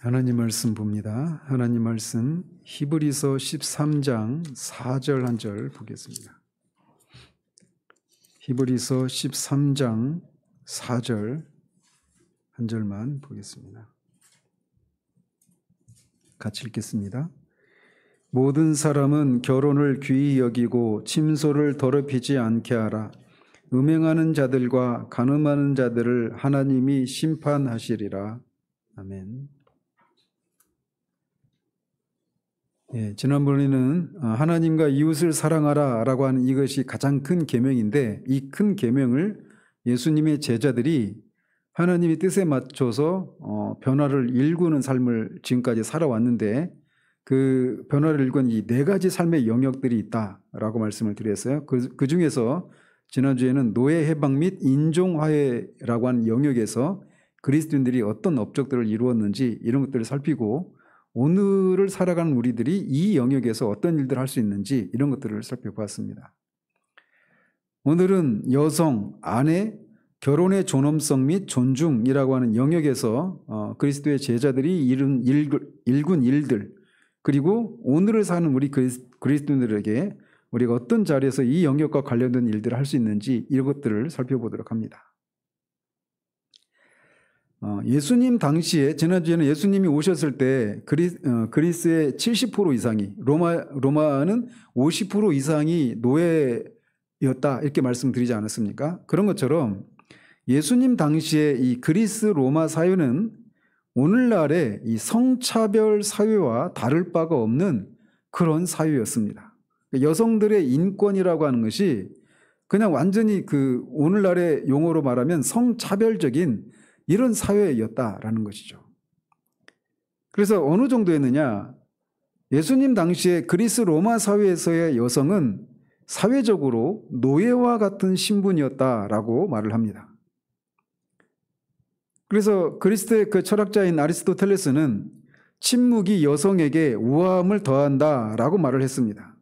하나님 말씀 봅니다. 하나님 말씀 히브리서 13장 4절 한 절 보겠습니다. 히브리서 13장 4절 한 절만 보겠습니다. 같이 읽겠습니다. 모든 사람은 결혼을 귀히 여기고 침소를 더럽히지 않게 하라. 음행하는 자들과 간음하는 자들을 하나님이 심판하시리라. 아멘. 지난번에는 하나님과 이웃을 사랑하라 라고 하는 이것이 가장 큰 계명인데, 이 큰 계명을 예수님의 제자들이 하나님의 뜻에 맞춰서 변화를 일구는 삶을 지금까지 살아왔는데, 그 변화를 일구는 이 네 가지 삶의 영역들이 있다라고 말씀을 드렸어요. 그 중에서 지난주에는 노예 해방 및 인종화해라고 하는 영역에서 그리스도인들이 어떤 업적들을 이루었는지 이런 것들을 살피고, 오늘을 살아가는 우리들이 이 영역에서 어떤 일들을 할 수 있는지 이런 것들을 살펴보았습니다. 오늘은 여성, 아내, 결혼의 존엄성 및 존중이라고 하는 영역에서 그리스도의 제자들이 일군 일들, 그리고 오늘을 사는 우리 그리스도인들에게 우리가 어떤 자리에서 이 영역과 관련된 일들을 할 수 있는지 이런 것들을 살펴보도록 합니다. 예수님 당시에, 지난주에는 예수님이 오셨을 때 그리스의 70% 이상이, 로마는 50% 이상이 노예였다 이렇게 말씀드리지 않았습니까? 그런 것처럼 예수님 당시에 이 그리스 로마 사회는 오늘날의 이 성차별 사회와 다를 바가 없는 그런 사회였습니다. 여성들의 인권이라고 하는 것이 그냥 완전히 그 오늘날의 용어로 말하면 성차별적인 이런 사회였다라는 것이죠. 그래서 어느 정도였느냐? 예수님 당시에 그리스 로마 사회에서의 여성은 사회적으로 노예와 같은 신분이었다라고 말을 합니다. 그래서 그리스의 그 철학자인 아리스토텔레스는 침묵이 여성에게 우아함을 더한다라고 말을 했습니다.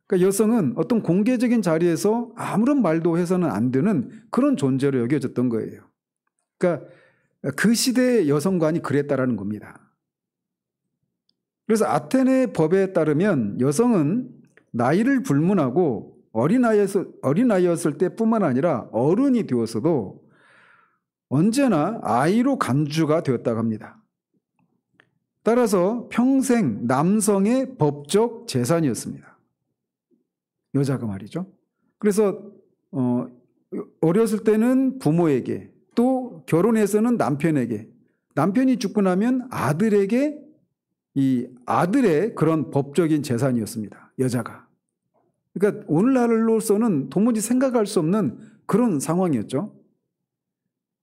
그러니까 여성은 어떤 공개적인 자리에서 아무런 말도 해서는 안 되는 그런 존재로 여겨졌던 거예요. 그러니까 그 시대의 여성관이 그랬다라는 겁니다. 그래서 아테네 법에 따르면 여성은 나이를 불문하고 어린아이였을 때뿐만 아니라 어른이 되었어도 언제나 아이로 간주가 되었다고 합니다. 따라서 평생 남성의 법적 재산이었습니다. 여자가 말이죠. 그래서 어렸을 때는 부모에게, 또 결혼해서는 남편에게, 남편이 죽고 나면 아들에게 이 아들의 그런 법적인 재산이었습니다. 여자가. 그러니까 오늘날로서는 도무지 생각할 수 없는 그런 상황이었죠.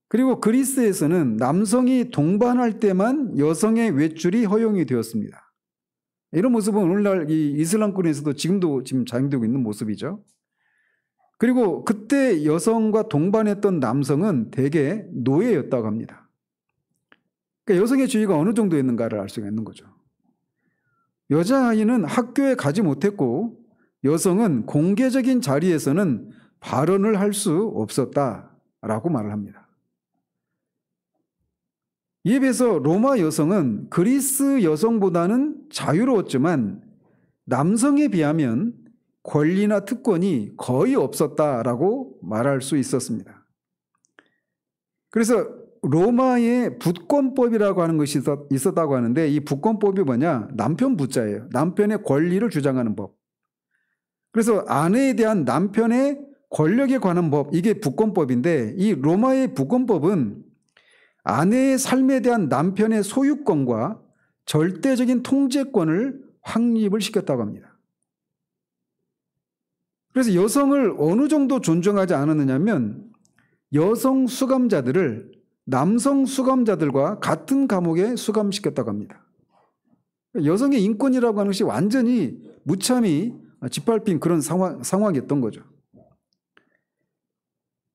그리고 그리스에서는 남성이 동반할 때만 여성의 외출이 허용이 되었습니다. 이런 모습은 오늘날 이 이슬람권에서도 지금 자행되고 있는 모습이죠. 그리고 그때 여성과 동반했던 남성은 대개 노예였다고 합니다. 그러니까 여성의 지위가 어느 정도였는가를 알 수가 있는 거죠. 여자아이는 학교에 가지 못했고 여성은 공개적인 자리에서는 발언을 할 수 없었다라고 말을 합니다. 이에 비해서 로마 여성은 그리스 여성보다는 자유로웠지만 남성에 비하면 권리나 특권이 거의 없었다라고 말할 수 있었습니다. 그래서 로마의 부권법이라고 하는 것이 있었다고 하는데, 이 부권법이 뭐냐? 남편 부자예요. 남편의 권리를 주장하는 법. 그래서 아내에 대한 남편의 권력에 관한 법, 이게 부권법인데, 이 로마의 부권법은 아내의 삶에 대한 남편의 소유권과 절대적인 통제권을 확립을 시켰다고 합니다. 그래서 여성을 어느 정도 존중하지 않았느냐면 여성 수감자들을 남성 수감자들과 같은 감옥에 수감시켰다고 합니다. 여성의 인권이라고 하는 것이 완전히 무참히 짓밟힌 그런 상황이었던 거죠.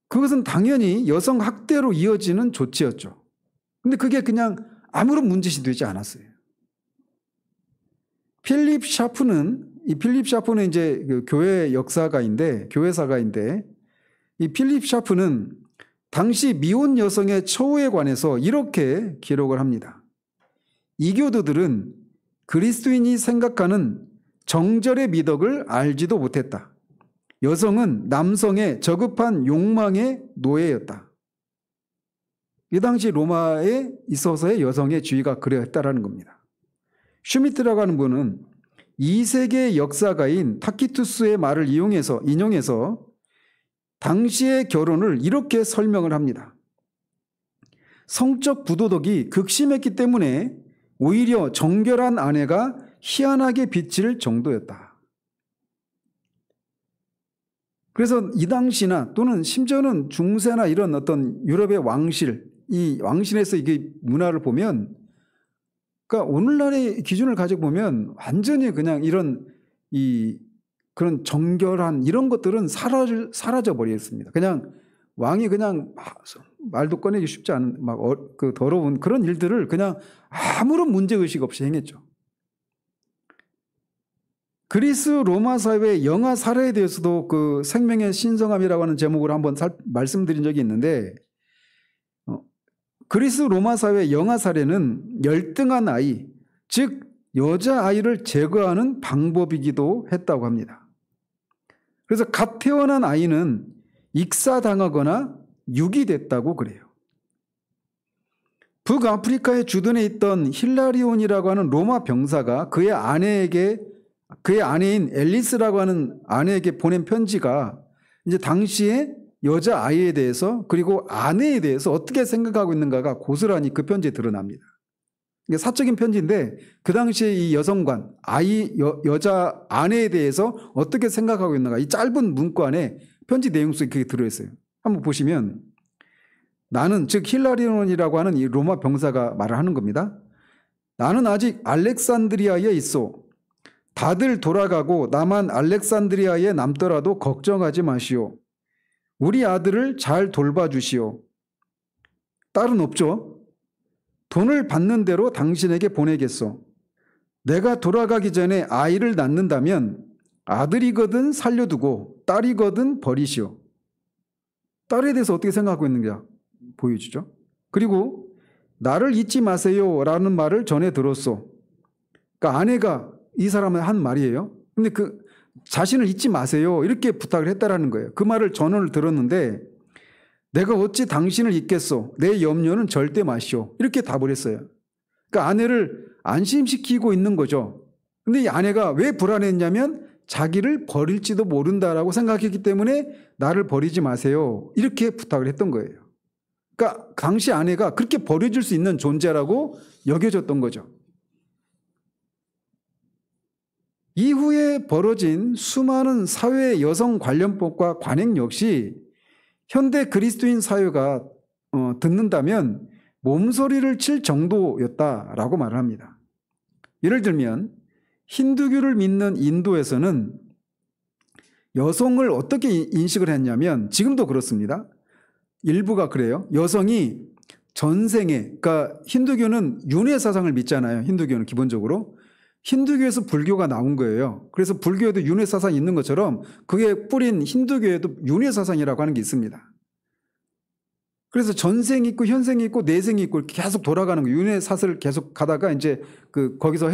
그것은 당연히 여성 학대로 이어지는 조치였죠. 근데 그게 그냥 아무런 문제시 되지 않았어요. 필립 샤프는 이제 그 교회 역사가인데, 교회사가인데, 이 필립 샤프는 당시 미혼 여성의 처우에 관해서 이렇게 기록을 합니다. 이교도들은 그리스도인이 생각하는 정절의 미덕을 알지도 못했다. 여성은 남성의 저급한 욕망의 노예였다. 이 당시 로마에 있어서의 여성의 지위가 그러했다라는 겁니다. 슈미트라고 하는 분은 2세기의 역사가인 타키투스의 말을 인용해서 당시의 결혼을 이렇게 설명을 합니다. 성적 부도덕이 극심했기 때문에 오히려 정결한 아내가 희한하게 비칠 정도였다. 그래서 이 당시나 또는 심지어는 중세나 이런 어떤 유럽의 왕실, 이 왕실에서 이게 문화를 보면, 그러니까 오늘날의 기준을 가지고 보면 완전히 그냥 이런 그런 정결한 이런 것들은 사라져 버렸습니다. 그냥 왕이 그냥 말도 꺼내기 쉽지 않은 그 더러운 그런 일들을 그냥 아무런 문제의식 없이 행했죠. 그리스 로마 사회의 영아 사례에 대해서도 그 생명의 신성함이라고 하는 제목으로 한번 말씀드린 적이 있는데, 그리스 로마 사회의 영아 사례는 열등한 아이, 즉 여자아이를 제거하는 방법이기도 했다고 합니다. 그래서 갓 태어난 아이는 익사당하거나 유기됐다고 그래요. 북아프리카의 주둔에 있던 힐라리온이라고 하는 로마 병사가 그의 아내인 앨리스라고 하는 아내에게 보낸 편지가 이제 당시에 여자아이에 대해서 그리고 아내에 대해서 어떻게 생각하고 있는가가 고스란히 그 편지에 드러납니다. 이게 사적인 편지인데 그 당시에 이 여성관, 여자 아내에 대해서 어떻게 생각하고 있는가, 이 짧은 문구 안에 편지 내용 속에 그게 들어있어요. 한번 보시면, 나는, 즉 힐라리온이라고 하는 이 로마 병사가 말을 하는 겁니다. 나는 아직 알렉산드리아에 있어. 다들 돌아가고 나만 알렉산드리아에 남더라도 걱정하지 마시오. 우리 아들을 잘 돌봐주시오. 딸은 없죠. 돈을 받는 대로 당신에게 보내겠소. 내가 돌아가기 전에 아이를 낳는다면 아들이거든 살려두고 딸이거든 버리시오. 딸에 대해서 어떻게 생각하고 있는가 보여주죠. 그리고 나를 잊지 마세요 라는 말을 전해 들었소. 그러니까 아내가 이 사람은 한 말이에요. 근데 그 자신을 잊지 마세요 이렇게 부탁을 했다라는 거예요. 그 말을 전언을 들었는데, 내가 어찌 당신을 잊겠소. 내 염려는 절대 마시오. 이렇게 답을 했어요. 그러니까 아내를 안심시키고 있는 거죠. 근데 이 아내가 왜 불안했냐면 자기를 버릴지도 모른다라고 생각했기 때문에 나를 버리지 마세요 이렇게 부탁을 했던 거예요. 그러니까 당시 아내가 그렇게 버려줄 수 있는 존재라고 여겨졌던 거죠. 이후에 벌어진 수많은 사회 여성 관련법과 관행 역시 현대 그리스도인 사회가 듣는다면 몸소리를 칠 정도였다라고 말을 합니다. 예를 들면 힌두교를 믿는 인도에서는 여성을 어떻게 인식을 했냐면, 지금도 그렇습니다. 일부가 그래요. 여성이 전생에, 그러니까 힌두교는 윤회 사상을 믿잖아요. 힌두교는 기본적으로. 힌두교에서 불교가 나온 거예요. 그래서 불교에도 윤회 사상이 있는 것처럼 그게 뿌린 힌두교에도 윤회 사상이라고 하는 게 있습니다. 그래서 전생이 있고 현생이 있고 내생이 있고 계속 돌아가는 거예요. 윤회 사슬을 계속 가다가 이제 거기서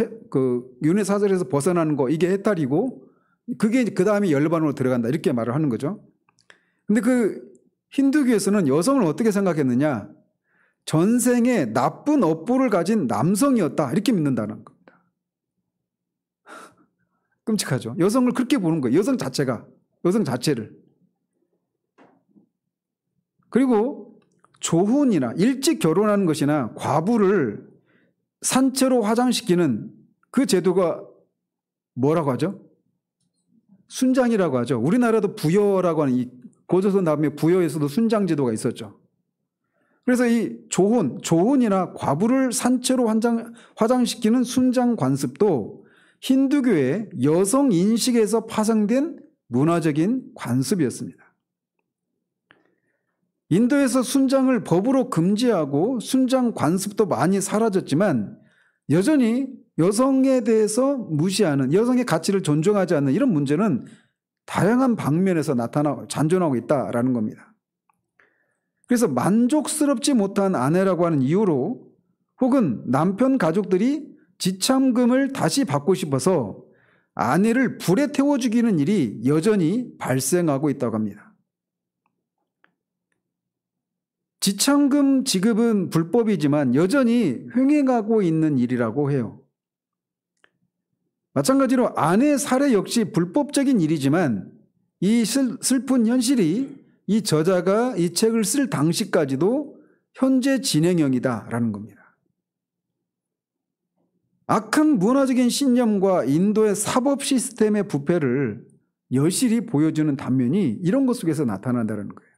윤회 사슬에서 벗어나는 거, 이게 해탈이고, 그게 그 다음에 열반으로 들어간다 이렇게 말을 하는 거죠. 근데 그 힌두교에서는 여성을 어떻게 생각했느냐, 전생에 나쁜 업보를 가진 남성이었다 이렇게 믿는다는 겁니다. 끔찍하죠. 여성을 그렇게 보는 거예요. 여성 자체를. 그리고 조혼이나 일찍 결혼하는 것이나 과부를 산채로 화장시키는 그 제도가 뭐라고 하죠? 순장이라고 하죠. 우리나라도 부여라고 하는 이 고조선 다음에 부여에서도 순장 제도가 있었죠. 그래서 이 조혼이나 과부를 산채로 화장시키는 순장 관습도 힌두교의 여성 인식에서 파생된 문화적인 관습이었습니다. 인도에서 순장을 법으로 금지하고 순장 관습도 많이 사라졌지만 여전히 여성에 대해서 무시하는, 여성의 가치를 존중하지 않는 이런 문제는 다양한 방면에서 잔존하고 있다라는 겁니다. 그래서 만족스럽지 못한 아내라고 하는 이유로 혹은 남편 가족들이 지참금을 다시 받고 싶어서 아내를 불에 태워 죽이는 일이 여전히 발생하고 있다고 합니다. 지참금 지급은 불법이지만 여전히 횡행하고 있는 일이라고 해요. 마찬가지로 아내 살해 역시 불법적인 일이지만 이 슬픈 현실이 이 저자가 이 책을 쓸 당시까지도 현재 진행형이다라는 겁니다. 악한 문화적인 신념과 인도의 사법 시스템의 부패를 여실히 보여주는 단면이 이런 것 속에서 나타난다는 거예요.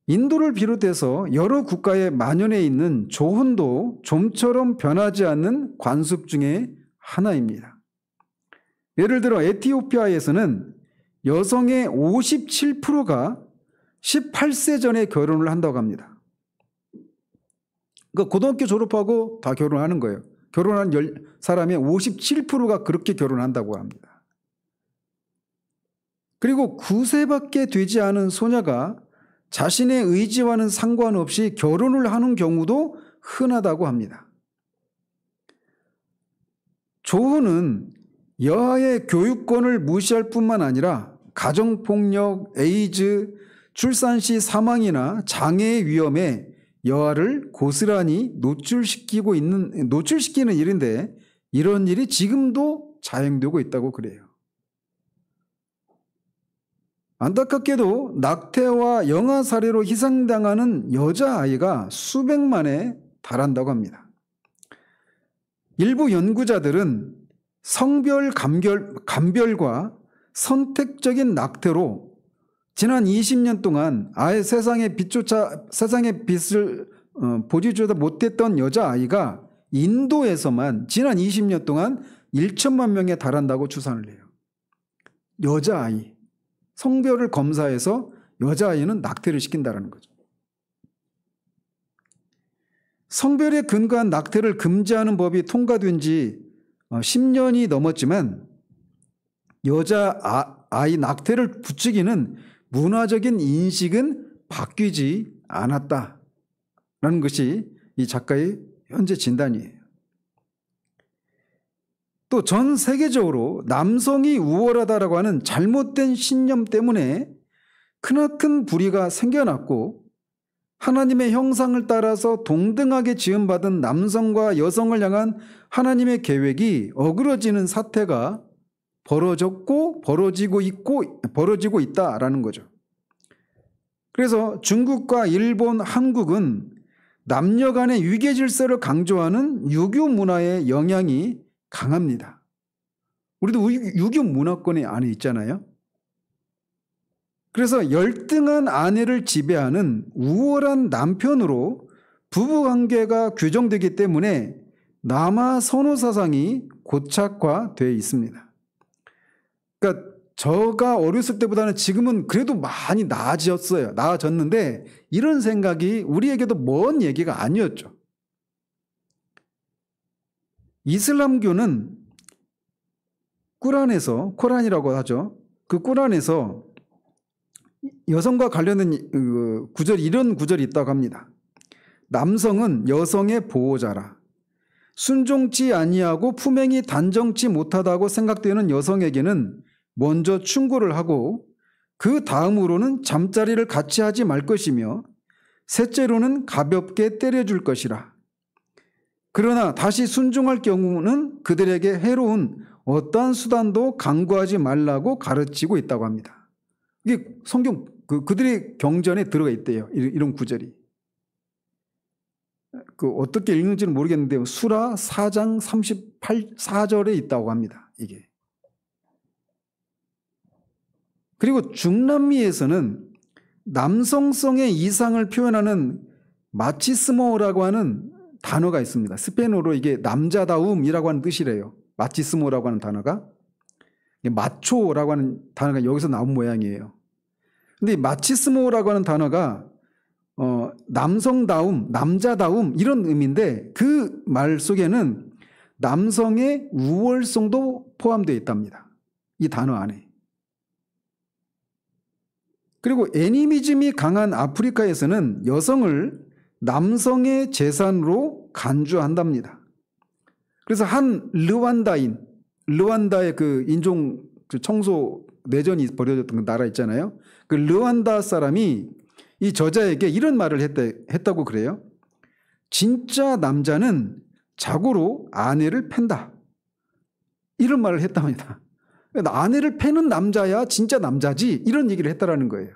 인도를 비롯해서 여러 국가에 만연해 있는 조혼도 좀처럼 변하지 않는 관습 중에 하나입니다. 예를 들어 에티오피아에서는 여성의 57%가 18세 전에 결혼을 한다고 합니다. 그러니까 고등학교 졸업하고 다 결혼하는 거예요. 결혼한 사람의 57%가 그렇게 결혼한다고 합니다. 그리고 9세밖에 되지 않은 소녀가 자신의 의지와는 상관없이 결혼을 하는 경우도 흔하다고 합니다. 조혼은 여아의 교육권을 무시할 뿐만 아니라 가정폭력, 에이즈, 출산 시 사망이나 장애의 위험에 여아를 고스란히 노출시키는 일인데 이런 일이 지금도 자행되고 있다고 그래요. 안타깝게도 낙태와 영아 살해로 희생당하는 여자아이가 수백만에 달한다고 합니다. 일부 연구자들은 성별 감별과 선택적인 낙태로 지난 20년 동안 아예 세상의 빛을 보지조차 못했던 여자아이가 인도에서만 지난 20년 동안 1천만 명에 달한다고 추산을 해요. 여자아이. 성별을 검사해서 여자아이는 낙태를 시킨다는 거죠. 성별에 근거한 낙태를 금지하는 법이 통과된 지 10년이 넘었지만 여자아이 낙태를 부추기는 문화적인 인식은 바뀌지 않았다라는 것이 이 작가의 현재 진단이에요. 또 전 세계적으로 남성이 우월하다라고 하는 잘못된 신념 때문에 크나큰 불의가 생겨났고 하나님의 형상을 따라서 동등하게 지음받은 남성과 여성을 향한 하나님의 계획이 어그러지는 사태가 벌어지고 있다라는 거죠. 그래서 중국과 일본, 한국은 남녀 간의 위계 질서를 강조하는 유교 문화의 영향이 강합니다. 우리도 유교 문화권에 안에 있잖아요. 그래서 열등한 아내를 지배하는 우월한 남편으로 부부관계가 규정되기 때문에 남아 선호 사상이 고착화되어 있습니다. 그러니까 저가 어렸을 때보다는 지금은 그래도 많이 나아졌는데 이런 생각이 우리에게도 먼 얘기가 아니었죠. 이슬람교는 코란이라고 하죠. 그 코란에서 여성과 관련된 이런 구절이 있다고 합니다. 남성은 여성의 보호자라. 순종치 아니하고 품행이 단정치 못하다고 생각되는 여성에게는 먼저 충고를 하고 그 다음으로는 잠자리를 같이 하지 말 것이며 셋째로는 가볍게 때려줄 것이라. 그러나 다시 순종할 경우는 그들에게 해로운 어떠한 수단도 강구하지 말라고 가르치고 있다고 합니다. 이게 성경 그들의 경전에 들어가 있대요. 이런 구절이. 어떻게 읽는지는 모르겠는데 수라 4장 38절에 있다고 합니다. 이게. 그리고 중남미에서는 남성성의 이상을 표현하는 마치스모라고 하는 단어가 있습니다. 스페인어로 이게 남자다움이라고 하는 뜻이래요. 마치스모라고 하는 단어가. 마초라고 하는 단어가 여기서 나온 모양이에요. 근데 마치스모라고 하는 단어가 남성다움, 남자다움 이런 의미인데 그 말 속에는 남성의 우월성도 포함되어 있답니다. 이 단어 안에. 그리고 애니미즘이 강한 아프리카에서는 여성을 남성의 재산으로 간주한답니다. 그래서 한 르완다의 그 인종 청소 내전이 벌어졌던 그 나라 있잖아요. 그 르완다 사람이 이 저자에게 이런 말을 했다고 그래요. 진짜 남자는 자고로 아내를 팬다. 이런 말을 했답니다. 아내를 패는 남자야 진짜 남자지, 이런 얘기를 했다라는 거예요.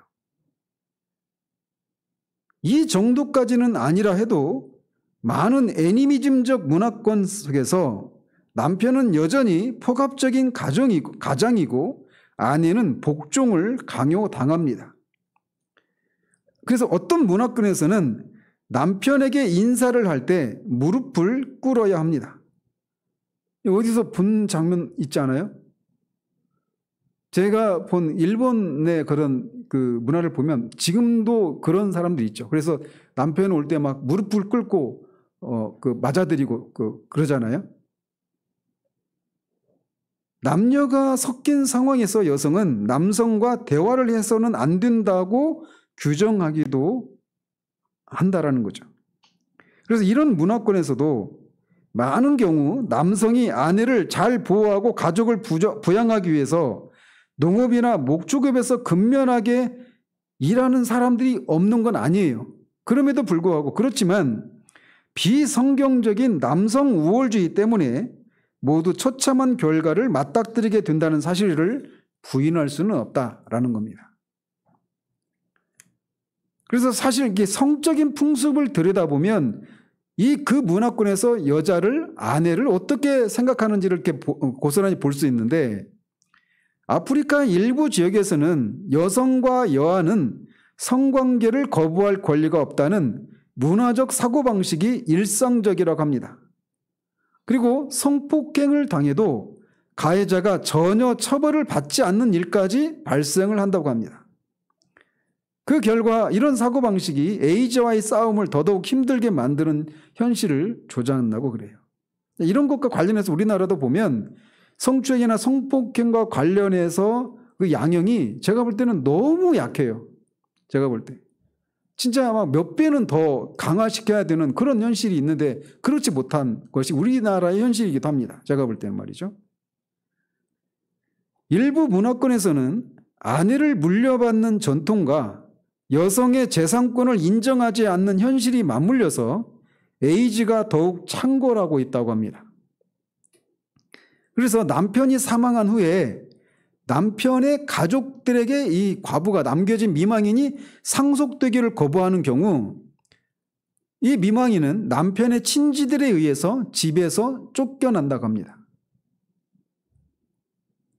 이 정도까지는 아니라 해도 많은 애니미즘적 문화권 속에서 남편은 여전히 폭압적인 가장이고 아내는 복종을 강요당합니다. 그래서 어떤 문화권에서는 남편에게 인사를 할 때 무릎을 꿇어야 합니다. 어디서 본 장면 있지 않아요? 제가 본 일본의 그런 그 문화를 보면 지금도 그런 사람들이 있죠. 그래서 남편 올 때 막 무릎을 꿇고 그 맞아들이고 그러잖아요. 남녀가 섞인 상황에서 여성은 남성과 대화를 해서는 안 된다고 규정하기도 한다라는 거죠. 그래서 이런 문화권에서도 많은 경우 남성이 아내를 잘 보호하고 가족을 부양하기 위해서 농업이나 목축업에서 근면하게 일하는 사람들이 없는 건 아니에요. 그럼에도 불구하고 그렇지만 비성경적인 남성 우월주의 때문에 모두 처참한 결과를 맞닥뜨리게 된다는 사실을 부인할 수는 없다라는 겁니다. 그래서 사실 이게 성적인 풍습을 들여다보면 그 문화권에서 아내를 어떻게 생각하는지를 이렇게 고스란히 볼 수 있는데, 아프리카 일부 지역에서는 여성과 여아는 성관계를 거부할 권리가 없다는 문화적 사고방식이 일상적이라고 합니다. 그리고 성폭행을 당해도 가해자가 전혀 처벌을 받지 않는 일까지 발생을 한다고 합니다. 그 결과 이런 사고방식이 에이즈와의 싸움을 더더욱 힘들게 만드는 현실을 조장한다고 그래요. 이런 것과 관련해서 우리나라도 보면 성추행이나 성폭행과 관련해서 그 양형이 제가 볼 때는 너무 약해요. 제가 볼 때. 진짜 아마 몇 배는 더 강화시켜야 되는 그런 현실이 있는데 그렇지 못한 것이 우리나라의 현실이기도 합니다. 제가 볼 때는 말이죠. 일부 문화권에서는 아내를 물려받는 전통과 여성의 재산권을 인정하지 않는 현실이 맞물려서 에이즈가 더욱 창궐하고 있다고 합니다. 그래서 남편이 사망한 후에 남편의 가족들에게 이 과부가 남겨진 미망인이 상속되기를 거부하는 경우 이 미망인은 남편의 친지들에 의해서 집에서 쫓겨난다고 합니다.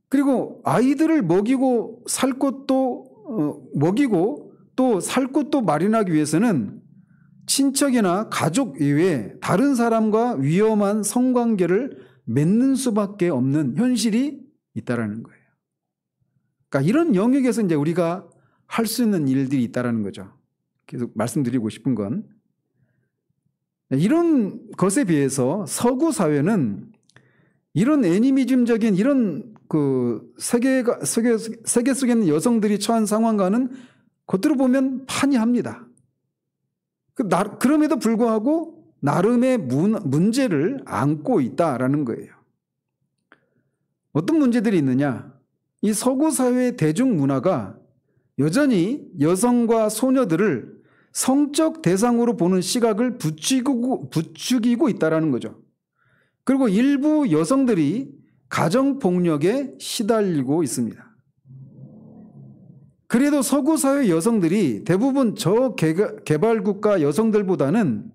그리고 아이들을 먹이고 살 곳도 또 살 곳도 마련하기 위해서는 친척이나 가족 이외에 다른 사람과 위험한 성관계를 맺는 수밖에 없는 현실이 있다라는 거예요. 그러니까 이런 영역에서 이제 우리가 할 수 있는 일들이 있다라는 거죠. 계속 말씀드리고 싶은 건 이런 것에 비해서 서구 사회는 이런 애니미즘적인 이런 그 세계 속에 있는 여성들이 처한 상황과는 겉으로 보면 판이합니다. 그럼에도 불구하고 나름의 문제를 안고 있다라는 거예요. 어떤 문제들이 있느냐? 이 서구 사회의 대중문화가 여전히 여성과 소녀들을 성적 대상으로 보는 시각을 부추기고 있다는 거죠. 그리고 일부 여성들이 가정폭력에 시달리고 있습니다. 그래도 서구 사회 여성들이 대부분 저개발국가 여성들보다는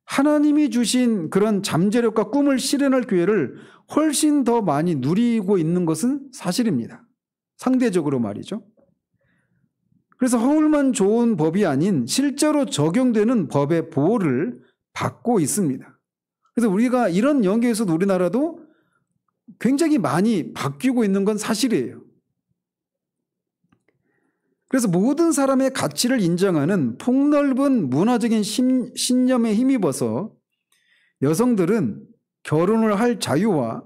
하나님이 주신 그런 잠재력과 꿈을 실현할 기회를 훨씬 더 많이 누리고 있는 것은 사실입니다. 상대적으로 말이죠. 그래서 허울만 좋은 법이 아닌 실제로 적용되는 법의 보호를 받고 있습니다. 그래서 우리가 이런 영역에서도 우리나라도 굉장히 많이 바뀌고 있는 건 사실이에요. 그래서 모든 사람의 가치를 인정하는 폭넓은 문화적인 신념에 힘입어서 여성들은 결혼을 할 자유와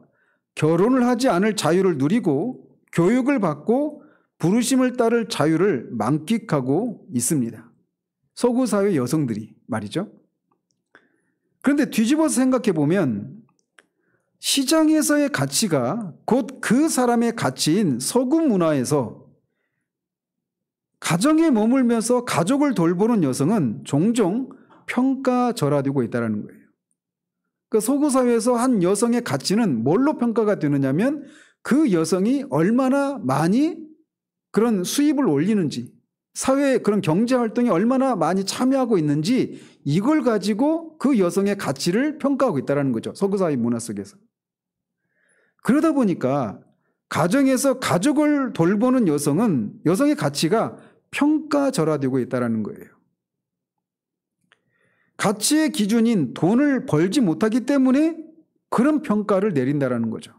결혼을 하지 않을 자유를 누리고 교육을 받고 부르심을 따를 자유를 만끽하고 있습니다. 서구 사회 여성들이 말이죠. 그런데 뒤집어서 생각해 보면 시장에서의 가치가 곧 그 사람의 가치인 서구 문화에서 가정에 머물면서 가족을 돌보는 여성은 종종 평가절하되고 있다는 거예요. 그 서구 사회에서 한 여성의 가치는 뭘로 평가가 되느냐면 그 여성이 얼마나 많이 그런 수입을 올리는지, 사회의 그런 경제 활동에 얼마나 많이 참여하고 있는지 이걸 가지고 그 여성의 가치를 평가하고 있다는 거죠. 서구 사회 문화 속에서. 그러다 보니까 가정에서 가족을 돌보는 여성은 여성의 가치가 평가절하되고 있다는 거예요. 가치의 기준인 돈을 벌지 못하기 때문에 그런 평가를 내린다는 거죠.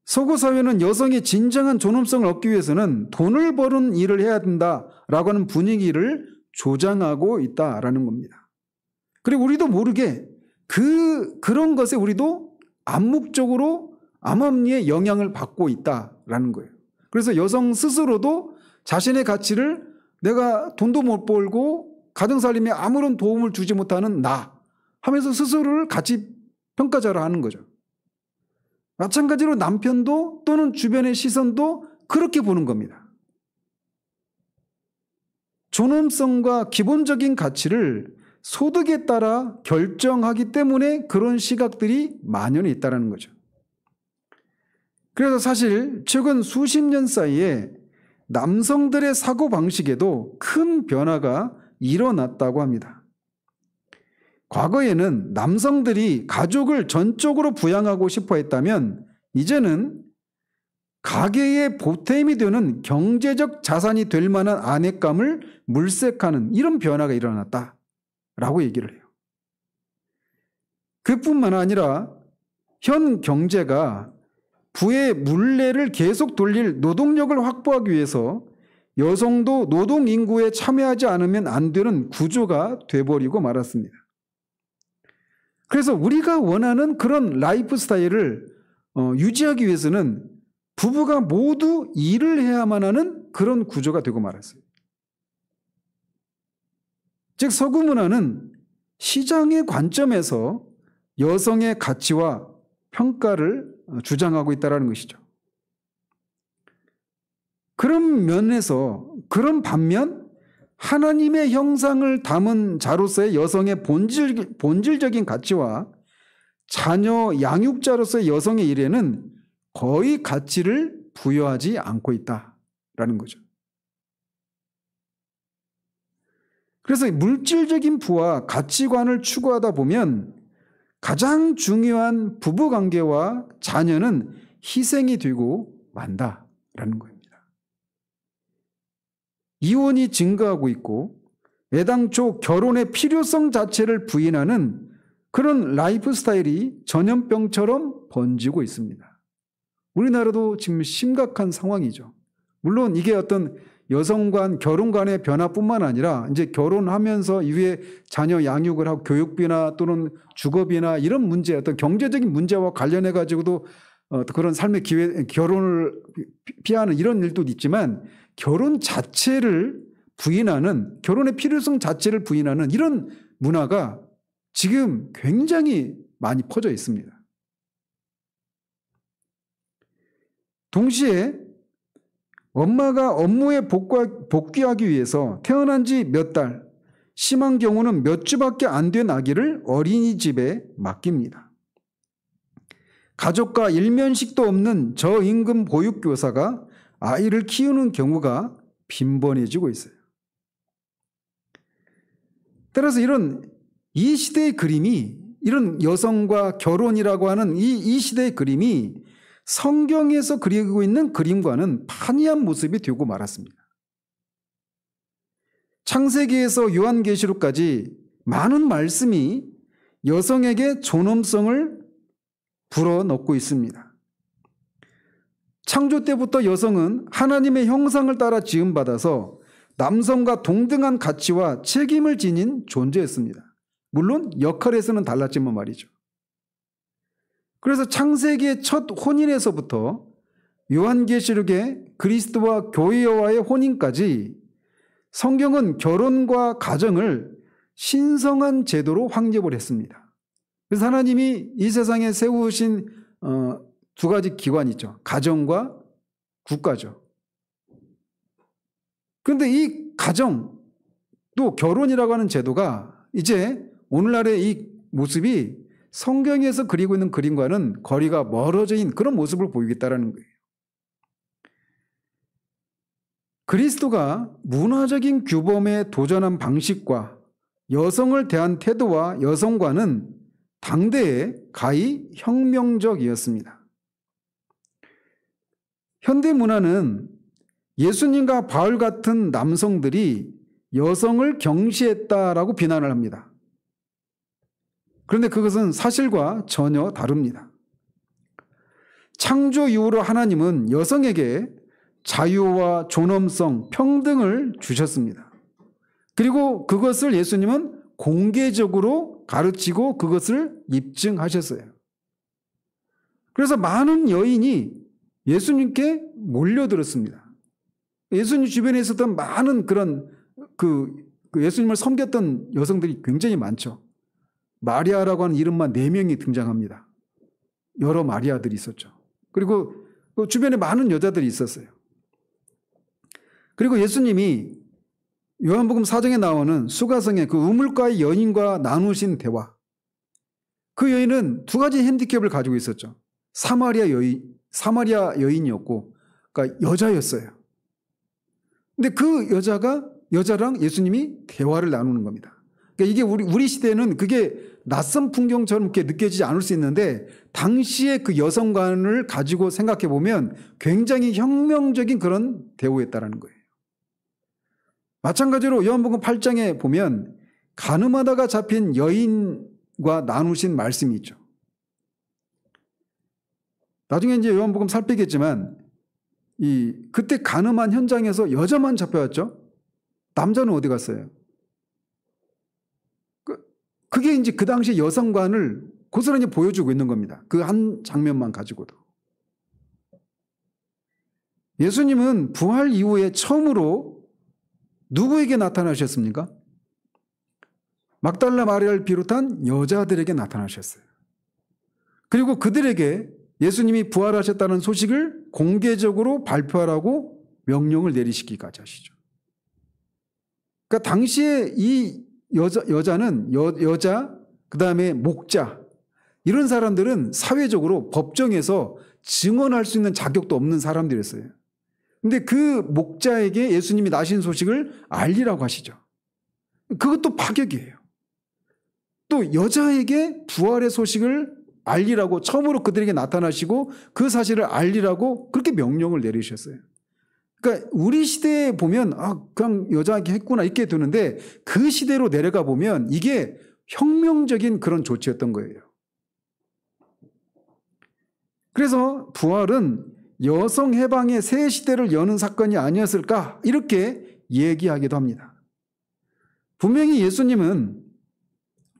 서구 사회는 여성의 진정한 존엄성을 얻기 위해서는 돈을 버는 일을 해야 된다라고 하는 분위기를 조장하고 있다라는 겁니다. 그리고 우리도 모르게 그런 것에 우리도 암묵적으로 암암리의 영향을 받고 있다라는 거예요. 그래서 여성 스스로도 자신의 가치를 내가 돈도 못 벌고 가정살림에 아무런 도움을 주지 못하는 나 하면서 스스로를 가치 평가절하하는 거죠. 마찬가지로 남편도 또는 주변의 시선도 그렇게 보는 겁니다. 존엄성과 기본적인 가치를 소득에 따라 결정하기 때문에 그런 시각들이 만연해 있다는 거죠. 그래서 사실 최근 수십 년 사이에 남성들의 사고방식에도 큰 변화가 일어났다고 합니다. 과거에는 남성들이 가족을 전적으로 부양하고 싶어 했다면 이제는 가계의 보탬이 되는 경제적 자산이 될 만한 아내감을 물색하는 이런 변화가 일어났다라고 얘기를 해요. 그뿐만 아니라 현 경제가 부의 물레를 계속 돌릴 노동력을 확보하기 위해서 여성도 노동 인구에 참여하지 않으면 안 되는 구조가 돼버리고 말았습니다. 그래서 우리가 원하는 그런 라이프 스타일을 유지하기 위해서는 부부가 모두 일을 해야만 하는 그런 구조가 되고 말았어요. 즉 서구 문화는 시장의 관점에서 여성의 가치와 평가를 주장하고 있다는 것이죠. 그런 면에서 그런 반면 하나님의 형상을 담은 자로서의 여성의 본질적인 가치와 자녀 양육자로서의 여성의 일에는 거의 가치를 부여하지 않고 있다라는 거죠. 그래서 물질적인 부와 가치관을 추구하다 보면 가장 중요한 부부관계와 자녀는 희생이 되고 만다라는 겁니다. 이혼이 증가하고 있고 애당초 결혼의 필요성 자체를 부인하는 그런 라이프 스타일이 전염병처럼 번지고 있습니다. 우리나라도 지금 심각한 상황이죠. 물론 이게 어떤 여성 간 결혼 간의 변화뿐만 아니라 이제 결혼하면서 이후에 자녀 양육을 하고 교육비나 또는 주거비나 이런 문제, 어떤 경제적인 문제와 관련해 가지고도 그런 삶의 기회, 결혼을 피하는 이런 일도 있지만 결혼 자체를 부인하는, 결혼의 필요성 자체를 부인하는 이런 문화가 지금 굉장히 많이 퍼져 있습니다. 동시에 엄마가 업무에 복귀하기 위해서 태어난 지 몇 달, 심한 경우는 몇 주밖에 안 된 아기를 어린이집에 맡깁니다. 가족과 일면식도 없는 저임금 보육교사가 아이를 키우는 경우가 빈번해지고 있어요. 따라서 이 시대의 그림이, 이런 여성과 결혼이라고 하는 이 시대의 그림이 성경에서 그리고 있는 그림과는 판이한 모습이 되고 말았습니다. 창세기에서 요한계시록까지 많은 말씀이 여성에게 존엄성을 불어넣고 있습니다. 창조 때부터 여성은 하나님의 형상을 따라 지음받아서 남성과 동등한 가치와 책임을 지닌 존재였습니다. 물론 역할에서는 달랐지만 말이죠. 그래서 창세기의 첫 혼인에서부터 요한계시록의 그리스도와 교회와의 혼인까지 성경은 결혼과 가정을 신성한 제도로 확립을 했습니다. 그래서 하나님이 이 세상에 세우신 두 가지 기관이 있죠. 가정과 국가죠. 그런데 이 가정 또 결혼이라고 하는 제도가 이제 오늘날의 이 모습이 성경에서 그리고 있는 그림과는 거리가 멀어져 있는 그런 모습을 보이겠다라는 거예요. 그리스도가 문화적인 규범에 도전한 방식과 여성을 대한 태도와 여성과는 당대에 가히 혁명적이었습니다. 현대 문화는 예수님과 바울 같은 남성들이 여성을 경시했다라고 비난을 합니다. 그런데 그것은 사실과 전혀 다릅니다. 창조 이후로 하나님은 여성에게 자유와 존엄성, 평등을 주셨습니다. 그리고 그것을 예수님은 공개적으로 가르치고 그것을 입증하셨어요. 그래서 많은 여인이 예수님께 몰려들었습니다. 예수님 주변에 있었던 많은 그런 예수님을 섬겼던 여성들이 굉장히 많죠. 마리아라고 하는 이름만 4명이 등장합니다. 여러 마리아들이 있었죠. 그리고 그 주변에 많은 여자들이 있었어요. 그리고 예수님이 요한복음 4장에 나오는 수가성의 그 우물가의 여인과 나누신 대화. 그 여인은 두 가지 핸디캡을 가지고 있었죠. 사마리아 여인이었고, 그러니까 여자였어요. 근데 그 여자랑 예수님이 대화를 나누는 겁니다. 그러니까 이게 우리 시대는 그게 낯선 풍경처럼 이렇게 느껴지지 않을 수 있는데, 당시의 그 여성관을 가지고 생각해 보면 굉장히 혁명적인 그런 대우였다라는 거예요. 마찬가지로 요한복음 8장에 보면 가늠하다가 잡힌 여인과 나누신 말씀이 있죠. 나중에 이제 요한복음 살피겠지만 그때 가늠한 현장에서 여자만 잡혀왔죠. 남자는 어디 갔어요? 그게 이제 그 당시 여성관을 고스란히 보여주고 있는 겁니다. 그 한 장면만 가지고도. 예수님은 부활 이후에 처음으로 누구에게 나타나셨습니까? 막달라 마리아를 비롯한 여자들에게 나타나셨어요. 그리고 그들에게 예수님이 부활하셨다는 소식을 공개적으로 발표하라고 명령을 내리시기까지 하시죠. 그러니까 당시에 이 여자는 여자, 그 다음에 목자, 이런 사람들은 사회적으로 법정에서 증언할 수 있는 자격도 없는 사람들이었어요. 근데 그 목자에게 예수님이 나신 소식을 알리라고 하시죠. 그것도 파격이에요. 또 여자에게 부활의 소식을 알리라고 처음으로 그들에게 나타나시고 그 사실을 알리라고 그렇게 명령을 내리셨어요. 그러니까 우리 시대에 보면 그냥 여자에게 했구나 이렇게 되는데, 그 시대로 내려가 보면 이게 혁명적인 그런 조치였던 거예요. 그래서 부활은 여성 해방의 새 시대를 여는 사건이 아니었을까 이렇게 얘기하기도 합니다. 분명히 예수님은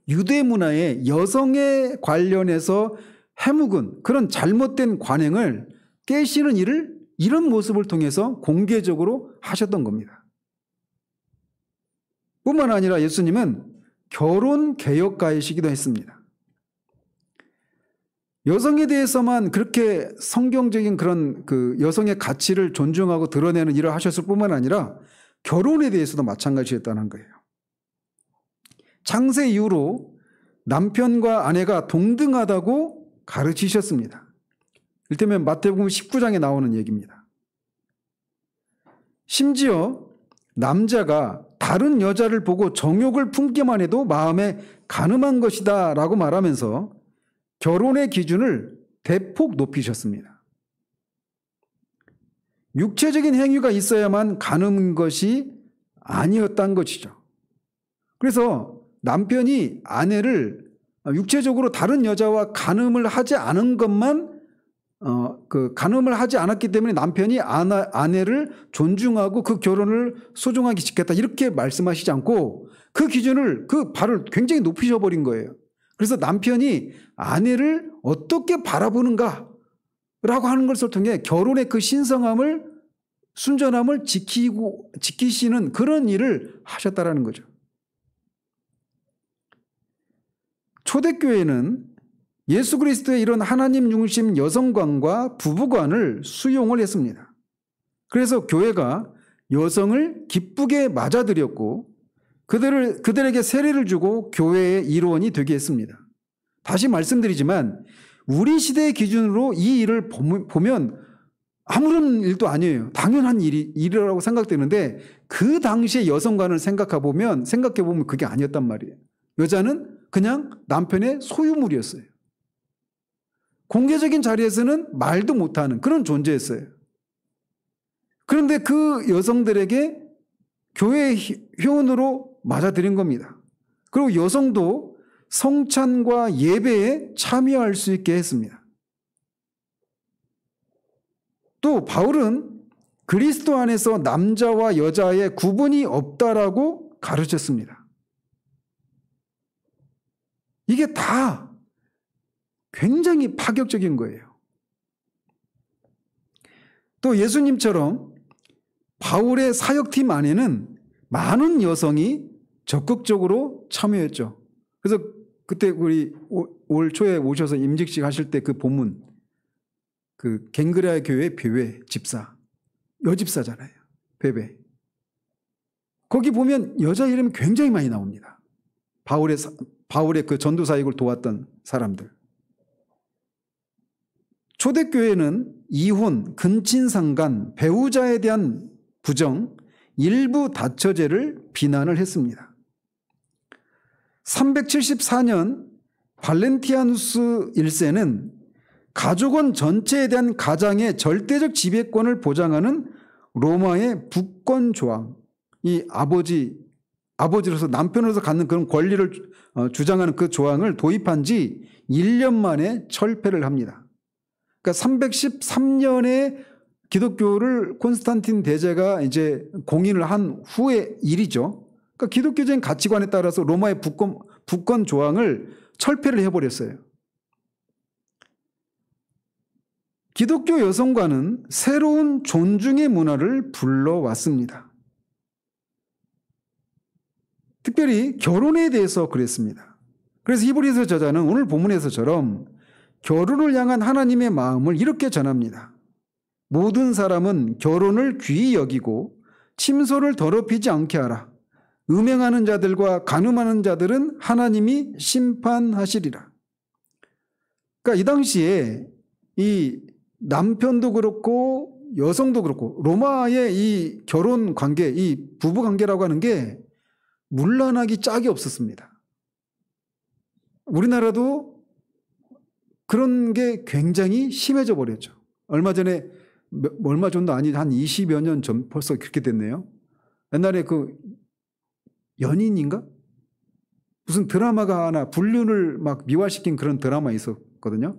유대 문화에 여성에 관련해서 해묵은 그런 잘못된 관행을 깨시는 일을 이런 모습을 통해서 공개적으로 하셨던 겁니다. 뿐만 아니라 예수님은 결혼 개혁가이시기도 했습니다. 여성에 대해서만 그렇게 성경적인 그런 그 여성의 가치를 존중하고 드러내는 일을 하셨을 뿐만 아니라 결혼에 대해서도 마찬가지였다는 거예요. 창세 이후로 남편과 아내가 동등하다고 가르치셨습니다. 이를테면 마태복음 19장에 나오는 얘기입니다. 심지어 남자가 다른 여자를 보고 정욕을 품기만 해도 마음에 간음한 것이다 라고 말하면서 결혼의 기준을 대폭 높이셨습니다. 육체적인 행위가 있어야만 가늠인 것이 아니었다는 것이죠. 그래서 남편이 아내를 육체적으로 다른 여자와 간음을 하지 않은 것만 간음을 하지 않았기 때문에 남편이 아내를 존중하고 그 결혼을 소중하게 지켰다 이렇게 말씀하시지 않고 그 기준을 그 발을 굉장히 높이셔버린 거예요. 그래서 남편이 아내를 어떻게 바라보는가 라고 하는 것을 통해 결혼의 그 신성함을 순전함을 지키시는 그런 일을 하셨다라는 거죠. 초대교회는 예수 그리스도의 이런 하나님 중심 여성관과 부부관을 수용을 했습니다. 그래서 교회가 여성을 기쁘게 맞아들였고 그들에게 세례를 주고 교회의 일원이 되게 했습니다. 다시 말씀드리지만 우리 시대의 기준으로 이 일을 보면 아무런 일도 아니에요. 당연한 일이라고 생각되는데 그 당시의 여성관을 생각해보면 그게 아니었단 말이에요. 여자는 그냥 남편의 소유물이었어요. 공개적인 자리에서는 말도 못하는 그런 존재였어요. 그런데 그 여성들에게 교회의 회원으로 맞아들인 겁니다. 그리고 여성도 성찬과 예배에 참여할 수 있게 했습니다. 또 바울은 그리스도 안에서 남자와 여자의 구분이 없다라고 가르쳤습니다. 이게 다 굉장히 파격적인 거예요. 또 예수님처럼 바울의 사역팀 안에는 많은 여성이 적극적으로 참여했죠. 그래서 그때 우리 올 초에 오셔서 임직식 하실 때 그 본문, 그 갱그레아 교회 베베 집사, 여집사잖아요. 베베. 거기 보면 여자 이름이 굉장히 많이 나옵니다. 바울의 그 전도 사역을 도왔던 사람들. 초대교회는 이혼, 근친상간, 배우자에 대한 부정, 일부 다처제를 비난을 했습니다. 374년 발렌티아누스 1세는 가족원 전체에 대한 가장의 절대적 지배권을 보장하는 로마의 북권 조항, 이 아버지로서 남편으로서 갖는 그런 권리를 주장하는 그 조항을 도입한 지 1년 만에 철폐를 합니다. 그러니까 313년에 기독교를 콘스탄틴 대제가 이제 공인을 한 후의 일이죠. 그러니까 기독교적인 가치관에 따라서 로마의 북권 조항을 철폐를 해버렸어요. 기독교 여성과는 새로운 존중의 문화를 불러왔습니다. 특별히 결혼에 대해서 그랬습니다. 그래서 히브리서 저자는 오늘 본문에서처럼 결혼을 향한 하나님의 마음을 이렇게 전합니다. 모든 사람은 결혼을 귀히 여기고 침소를 더럽히지 않게 하라. 음행하는 자들과 간음하는 자들은 하나님이 심판하시리라. 그러니까 이 당시에 이 남편도 그렇고 여성도 그렇고 로마의 이 결혼 관계, 이 부부 관계라고 하는 게 문란하기 짝이 없었습니다. 우리나라도 그런 게 굉장히 심해져 버렸죠. 얼마 전도 아니 한 20여 년 전 벌써 그렇게 됐네요. 옛날에 그 연인인가? 무슨 드라마가 하나 불륜을 막 미화시킨 그런 드라마 있었거든요.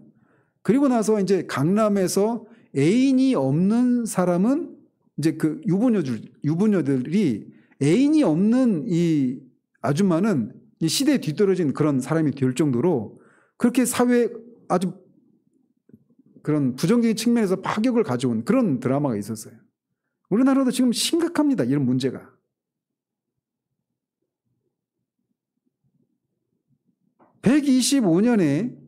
그리고 나서 이제 강남에서 애인이 없는 사람은 이제 그 유부녀들이 애인이 없는 이 아줌마는 이 시대에 뒤떨어진 그런 사람이 될 정도로 그렇게 사회에 아주 그런 부정적인 측면에서 파격을 가져온 그런 드라마가 있었어요. 우리나라도 지금 심각합니다. 이런 문제가. (125년에)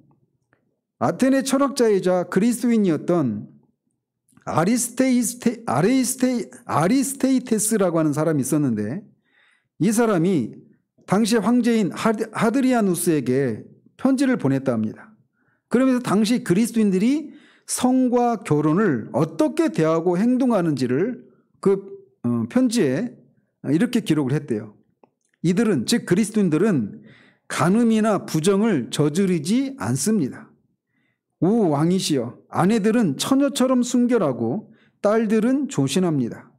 아테네 철학자이자 그리스도인이었던 아리스테이테스라고 하는 사람이 있었는데 이 사람이 당시 황제인 하드리아누스에게 편지를 보냈다 합니다. 그러면서 당시 그리스도인들이 성과 결혼을 어떻게 대하고 행동하는지를 그 편지에 이렇게 기록을 했대요. 이들은, 즉 그리스도인들은 간음이나 부정을 저지르지 않습니다. 오 왕이시여, 아내들은 처녀처럼 순결하고 딸들은 조신합니다.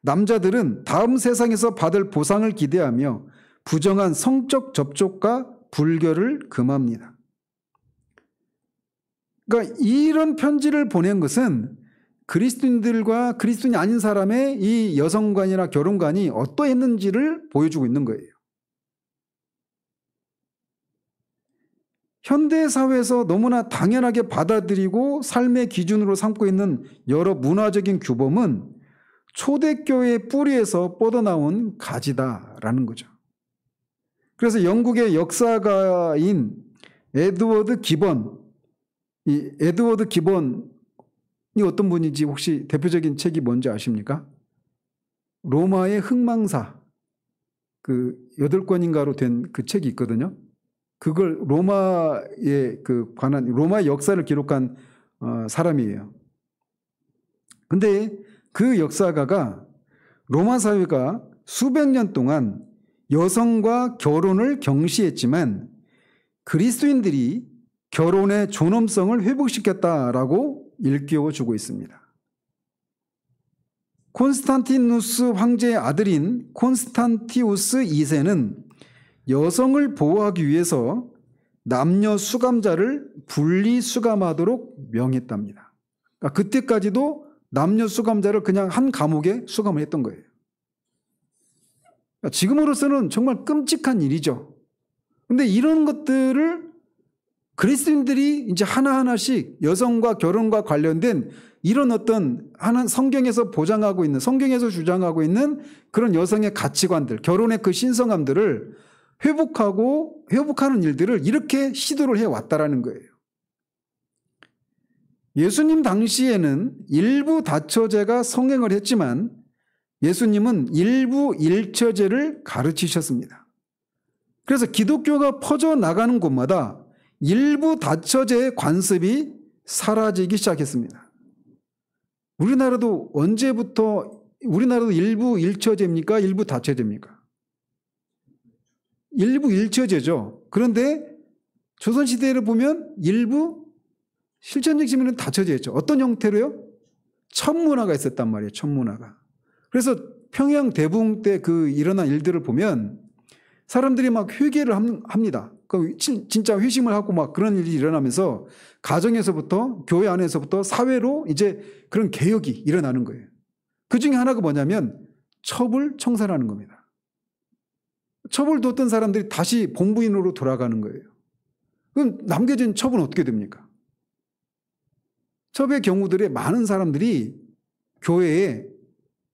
남자들은 다음 세상에서 받을 보상을 기대하며 부정한 성적 접촉과 불결을 금합니다. 그러니까 이런 편지를 보낸 것은 그리스도인들과 그리스도인이 아닌 사람의 이 여성관이나 결혼관이 어떠했는지를 보여주고 있는 거예요. 현대사회에서 너무나 당연하게 받아들이고 삶의 기준으로 삼고 있는 여러 문화적인 규범은 초대교회의 뿌리에서 뻗어나온 가지다라는 거죠. 그래서 영국의 역사가인 에드워드 기본, 이 에드워드 기본이 어떤 분인지 혹시 대표적인 책이 뭔지 아십니까? 로마의 흥망사, 그 8권인가로 된 그 책이 있거든요. 그걸 로마의 관한 로마의 역사를 기록한 사람이에요. 근데 그 역사가가 로마 사회가 수백 년 동안 여성과 결혼을 경시했지만 그리스도인들이 결혼의 존엄성을 회복시켰다라고 일깨워주고 있습니다. 콘스탄티누스 황제의 아들인 콘스탄티우스 2세는 여성을 보호하기 위해서 남녀 수감자를 분리 수감하도록 명했답니다. 그러니까 그때까지도 남녀 수감자를 그냥 한 감옥에 수감을 했던 거예요. 그러니까 지금으로서는 정말 끔찍한 일이죠. 그런데 이런 것들을 그리스도인들이 이제 하나하나씩 여성과 결혼과 관련된 이런 어떤 하나 성경에서 보장하고 있는, 성경에서 주장하고 있는 그런 여성의 가치관들, 결혼의 그 신성함들을 회복하는 일들을 이렇게 시도를 해왔다라는 거예요. 예수님 당시에는 일부 다처제가 성행을 했지만 예수님은 일부 일처제를 가르치셨습니다. 그래서 기독교가 퍼져나가는 곳마다 일부 다처제의 관습이 사라지기 시작했습니다. 우리나라도 언제부터, 우리나라도 일부 일처제입니까? 일부 다처제입니까? 일부 일처제죠. 그런데 조선시대를 보면 일부 실천적 시민은 다처제였죠. 어떤 형태로요? 천문화가 있었단 말이에요. 천문화가. 그래서 평양 대붕 때 일어난 일들을 보면 사람들이 막 회개를 합니다. 진짜 회심을 하고 막 그런 일이 일어나면서 가정에서부터 교회 안에서부터 사회로 이제 그런 개혁이 일어나는 거예요. 그 중에 하나가 뭐냐면 첩을 청산하는 겁니다. 첩을 뒀던 사람들이 다시 본부인으로 돌아가는 거예요. 그럼 남겨진 첩은 어떻게 됩니까? 첩의 경우들에 많은 사람들이 교회에,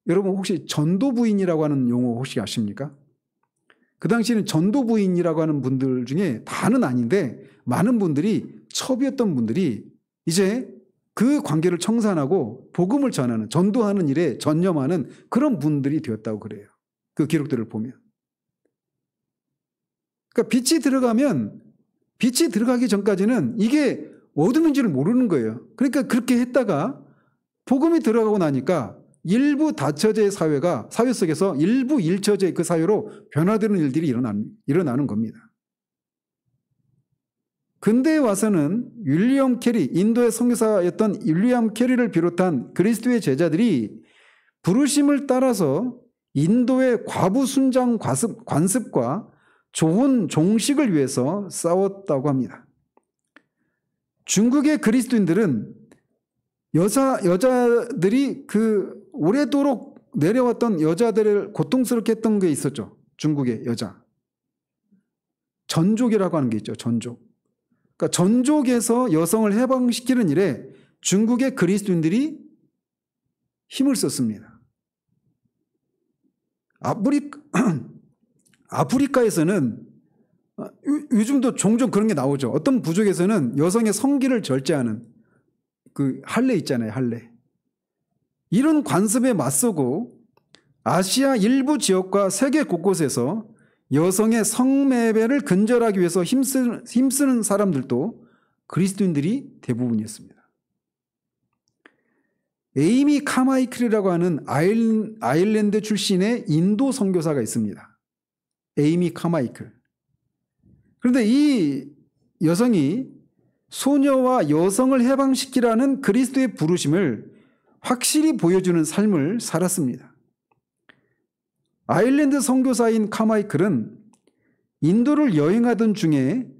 여러분 혹시 전도부인이라고 하는 용어 혹시 아십니까? 그 당시에는 전도부인이라고 하는 분들 중에 다는 아닌데 많은 분들이 첩이었던 분들이 이제 그 관계를 청산하고 복음을 전하는, 전도하는 일에 전념하는 그런 분들이 되었다고 그래요. 그 기록들을 보면. 그러니까 빛이 들어가기 전까지는 이게 어둠인지를 모르는 거예요. 그러니까 그렇게 했다가 복음이 들어가고 나니까 일부 다처제의 사회 속에서 일부 일처제의 그 사회로 변화되는 일들이 일어나는 겁니다. 근대에 와서는 윌리엄 캐리, 인도의 선교사였던 윌리엄 캐리를 비롯한 그리스도의 제자들이 부르심을 따라서 인도의 과부 순장 관습과 좋은 종식을 위해서 싸웠다고 합니다. 중국의 그리스도인들은 여자들이 오래도록 내려왔던 여자들을 고통스럽게 했던 게 있었죠. 중국의 여자. 전족이라고 하는 게 있죠. 전족. 그러니까 전족에서 여성을 해방시키는 일에 중국의 그리스도인들이 힘을 썼습니다. 아프리카에서는 요즘도 종종 그런 게 나오죠. 어떤 부족에서는 여성의 성기를 절제하는 할례 있잖아요. 할례. 이런 관습에 맞서고 아시아 일부 지역과 세계 곳곳에서 여성의 성매매를 근절하기 위해서 힘쓰는 사람들도 그리스도인들이 대부분이었습니다. 에이미 카마이클이라고 하는 아일랜드 출신의 인도 선교사가 있습니다. 에이미 카마이클. 그런데 이 여성이 소녀와 여성을 해방시키라는 그리스도의 부르심을 확실히 보여주는 삶을 살았습니다. 아일랜드 선교사인 카마이클은 인도를 여행하던 중에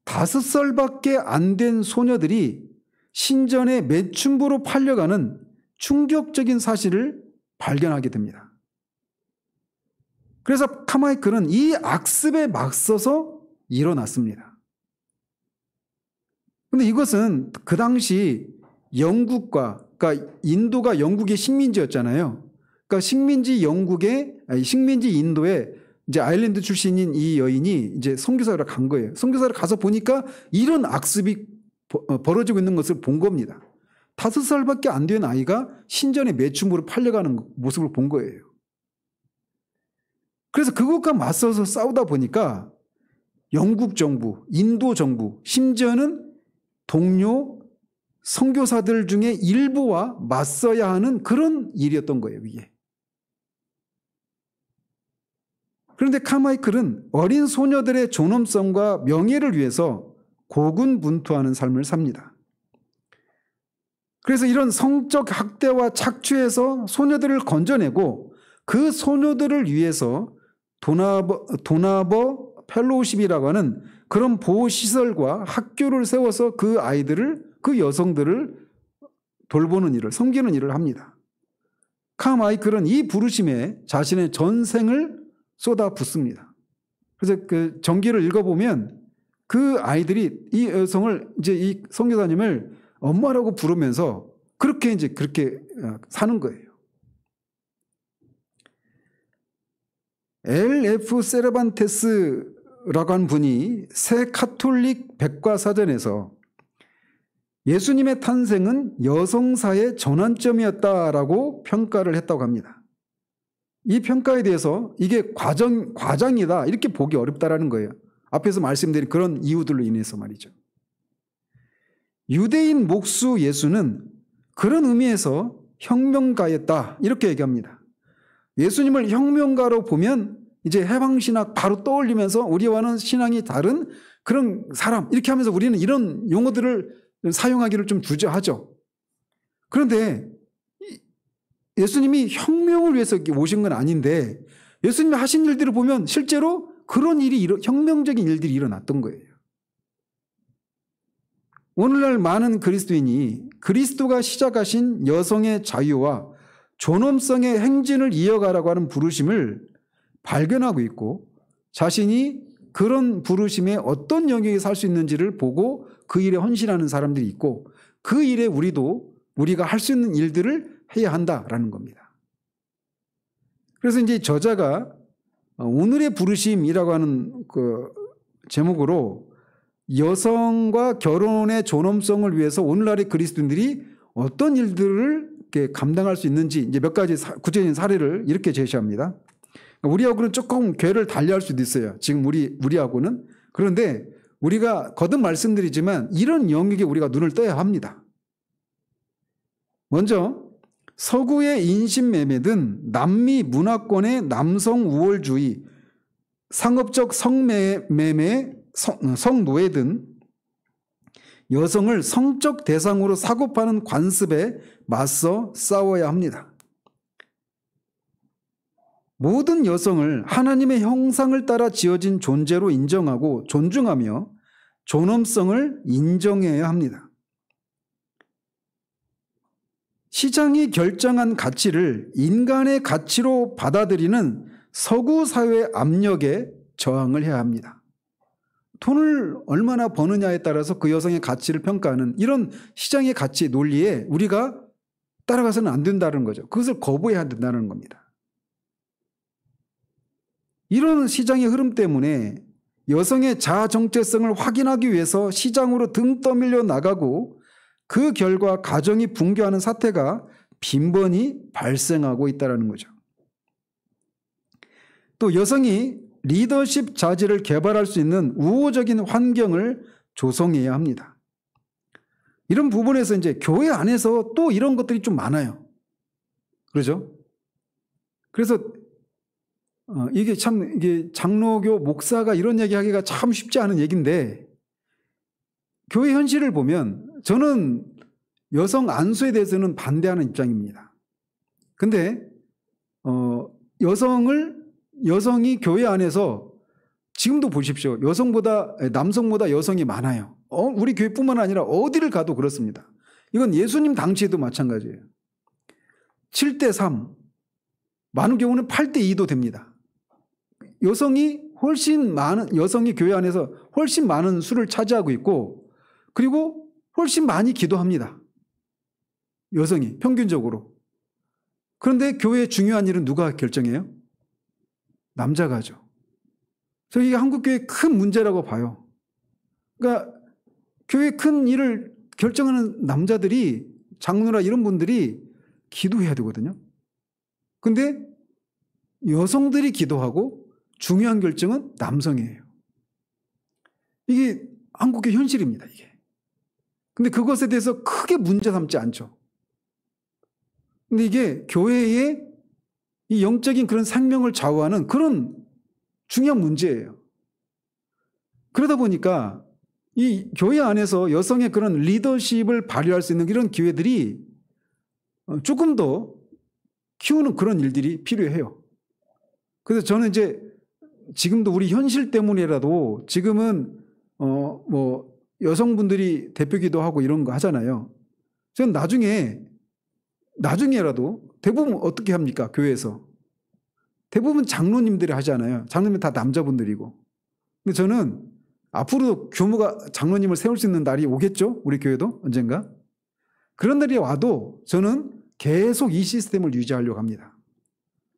5살밖에 안 된 소녀들이 신전의 매춘부로 팔려가는 충격적인 사실을 발견하게 됩니다. 그래서 카마이클은 이 악습에 맞서서 일어났습니다. 그런데 이것은 그 당시 영국과, 그러니까 인도가 영국의 식민지였잖아요. 그러니까 식민지 인도에 이제 아일랜드 출신인 이 여인이 이제 선교사로 간 거예요. 선교사로 가서 보니까 이런 악습이 벌어지고 있는 것을 본 겁니다. 5살밖에 안 된 아이가 신전의 매춘부로 팔려가는 모습을 본 거예요. 그래서 그것과 맞서서 싸우다 보니까 영국 정부, 인도 정부, 심지어는 동료 선교사들 중에 일부와 맞서야 하는 그런 일이었던 거예요, 이게. 그런데 카마이클은 어린 소녀들의 존엄성과 명예를 위해서 고군분투하는 삶을 삽니다. 그래서 이런 성적 학대와 착취에서 소녀들을 건져내고 그 소녀들을 위해서 도나버 펠로우십이라고 하는 그런 보호시설과 학교를 세워서 그 아이들을, 그 여성들을 돌보는 일을, 섬기는 일을 합니다. 카마이클은 이 부르심에 자신의 전생을 쏟아붓습니다. 그래서 그 전기를 읽어보면 그 아이들이 이 여성을, 이제 이 선교사님을 엄마라고 부르면서 그렇게 사는 거예요. L.F. 세르반테스라고 한 분이 새 카톨릭 백과사전에서 예수님의 탄생은 여성사의 전환점이었다라고 평가를 했다고 합니다. 이 평가에 대해서 이게 과장이다 이렇게 보기 어렵다라는 거예요. 앞에서 말씀드린 그런 이유들로 인해서 말이죠. 유대인 목수 예수는 그런 의미에서 혁명가였다 이렇게 얘기합니다. 예수님을 혁명가로 보면 이제 해방신학 바로 떠올리면서 우리와는 신앙이 다른 그런 사람 이렇게 하면서 우리는 이런 용어들을 사용하기를 좀 주저하죠. 그런데 예수님이 혁명을 위해서 오신 건 아닌데 예수님이 하신 일들을 보면 실제로 그런 혁명적인 일들이 일어났던 거예요. 오늘날 많은 그리스도인이 그리스도가 시작하신 여성의 자유와 존엄성의 행진을 이어가라고 하는 부르심을 발견하고 있고 자신이 그런 부르심에 어떤 영역에 살 수 있는지를 보고 그 일에 헌신하는 사람들이 있고 그 일에 우리가 할 수 있는 일들을 해야 한다라는 겁니다. 그래서 이제 저자가 오늘의 부르심이라고 하는 그 제목으로 여성과 결혼의 존엄성을 위해서 오늘날의 그리스도인들이 어떤 일들을 이렇게 감당할 수 있는지 이제 몇 가지 구체적인 사례를 이렇게 제시합니다. 우리하고는 조금 궤를 달리할 수도 있어요. 지금 우리하고는. 그런데 우리가 거듭 말씀드리지만 이런 영역에 우리가 눈을 떠야 합니다. 먼저 서구의 인신매매든 남미 문화권의 남성 우월주의, 상업적 성매매, 성노예든 여성을 성적 대상으로 사고파는 관습에 맞서 싸워야 합니다. 모든 여성을 하나님의 형상을 따라 지어진 존재로 인정하고 존중하며 존엄성을 인정해야 합니다. 시장이 결정한 가치를 인간의 가치로 받아들이는 서구 사회의 압력에 저항을 해야 합니다. 돈을 얼마나 버느냐에 따라서 그 여성의 가치를 평가하는 이런 시장의 가치 논리에 우리가 따라가서는 안 된다는 거죠. 그것을 거부해야 된다는 겁니다. 이런 시장의 흐름 때문에 여성의 자아 정체성을 확인하기 위해서 시장으로 등 떠밀려 나가고 그 결과 가정이 붕괴하는 사태가 빈번히 발생하고 있다는 거죠. 또 여성이 리더십 자질을 개발할 수 있는 우호적인 환경을 조성해야 합니다. 이런 부분에서 이제 교회 안에서 또 이런 것들이 좀 많아요. 그러죠? 그래서 이게 장로교 목사가 이런 얘기하기가 참 쉽지 않은 얘기인데 교회 현실을 보면 저는 여성 안수에 대해서는 반대하는 입장입니다. 근데 여성이 교회 안에서 지금도 보십시오. 남성보다 여성이 많아요. 우리 교회뿐만 아니라 어디를 가도 그렇습니다. 이건 예수님 당시에도 마찬가지예요. 7대3, 많은 경우는 8대2도 됩니다. 여성이 교회 안에서 훨씬 많은 수를 차지하고 있고 그리고 훨씬 많이 기도합니다. 여성이 평균적으로. 그런데 교회의 중요한 일은 누가 결정해요? 남자가 하죠. 그래서 이게 한국교회의 큰 문제라고 봐요. 그러니까 교회의 큰 일을 결정하는 남자들이, 장로나 이런 분들이 기도해야 되거든요. 근데 여성들이 기도하고 중요한 결정은 남성이에요. 이게 한국의 현실입니다, 이게. 근데 그것에 대해서 크게 문제 삼지 않죠. 근데 이게 교회의 이 영적인 그런 생명을 좌우하는 그런 중요한 문제예요. 그러다 보니까 이 교회 안에서 여성의 그런 리더십을 발휘할 수 있는 이런 기회들이 조금 더 키우는 그런 일들이 필요해요. 그래서 저는 이제 지금도 우리 현실 때문이라도 지금은 뭐 여성분들이 대표기도 하고 이런 거 하잖아요. 저는 나중에라도 대부분 어떻게 합니까? 교회에서 대부분 장로님들이 하잖아요. 장로님 다 남자분들이고. 근데 저는 앞으로도 교무가 장로님을 세울 수 있는 날이 오겠죠? 우리 교회도 언젠가. 그런 날이 와도 저는 계속 이 시스템을 유지하려고 합니다.